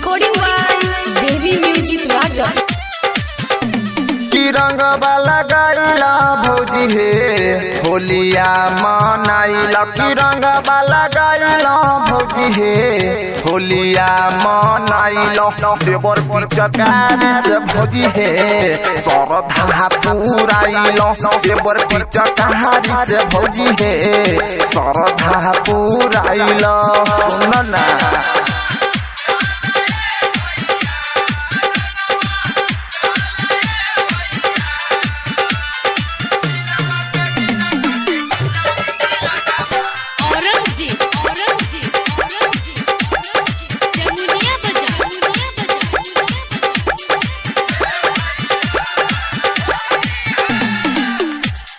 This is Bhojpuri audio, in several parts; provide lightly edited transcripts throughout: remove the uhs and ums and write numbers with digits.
रिकॉर्डिंग बाय देवी म्यूजिक राजा। की रंग वाला गाइला भौजी हे होलिया मनाइला, की रंग वाला गाइला भौजी हे होलिया मनाइला। देवर पिचकारी से भौजी हे सरधा पुराइला, देवर पिचकारी से भौजी हे सरधा पुराइला। सुन ना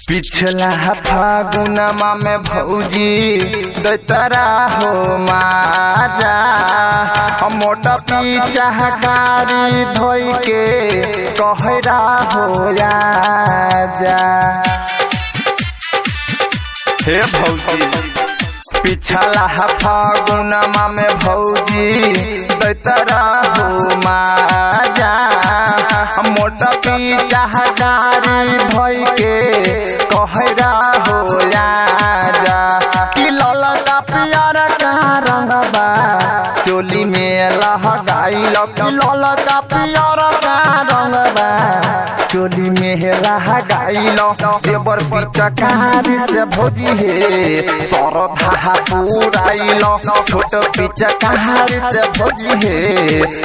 पिछला फागुनमा में भौजी दैतरा हो माजा, मोटा पिचकारी धोई के कहरा हो जा। हे भौजी पिछला फागुनमा में भौजी दैतरा हो माजा, मोटा पिचकारी धोई के कहरा हो जा। कि ललका पियर का रंगबा चोली में लहगाइल, कि ललका पियर का रंगबा चोली में लहगाइल। देवर पिचकारी से भौजी हे सरधा पुराइल, छोट पिचकारी से भौजी हे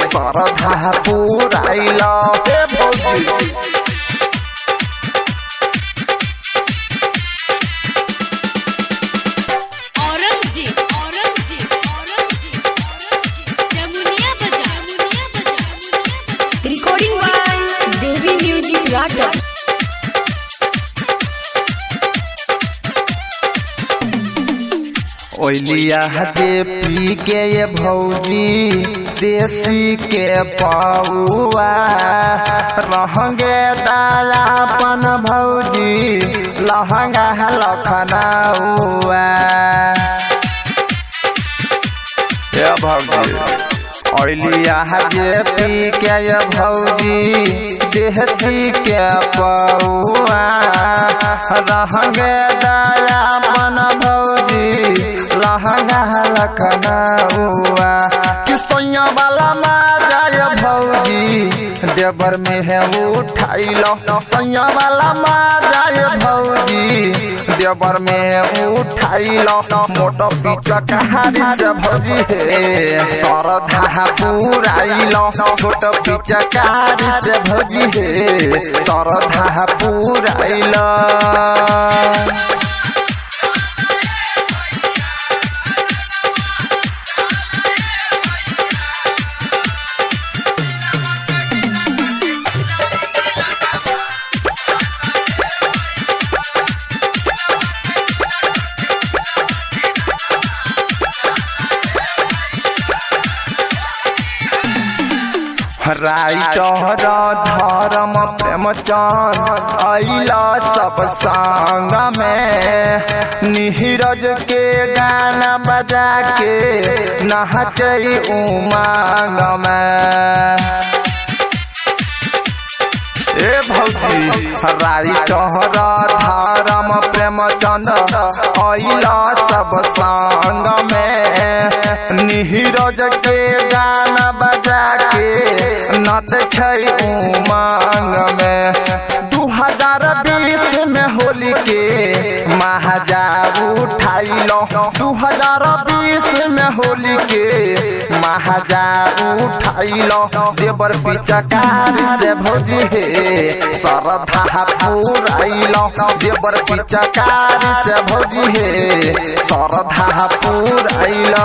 सरधा पुराइल। हे भौजी रिकॉर्डिंग बाय देवी म्यूजिक राजा। ओलिया जे पी के ये भौजी देसी के पौआ रहंगे दालापन भौजी लहंगा लखनऊआ। ये भौजी ओलिया जे पी के ये भौजी देसी के पौआ रहंगे दालापन भौजी लहंगा लखनऊआ। कि सोया वाला मारा भौजी देवर में है उठाइल, सोया वाला मारा भौजी देवर में उठाइल। मोटो पिचकारी से भौजी हे सरधा पुराइल, छोट पिचकारी से भौजी हे सरधा पुराइल। राइटर धर्म प्रेमचंद अइला सब संग में, नीरज के गाना बजा के नहचई उमंग में। ए भौजी राइटर धर्म प्रेमचंद अइला सब संग में, नीरज के गाना बजा के नत छै उमंग में। 2020 में होली के महाजा उठाइल, 2020 में होली के महाजा उठाइल। देवर पिचकारी से भौजी हे सरधा पुराइल, देवर पिचकारी से भौजी हे सरधा पुराइल।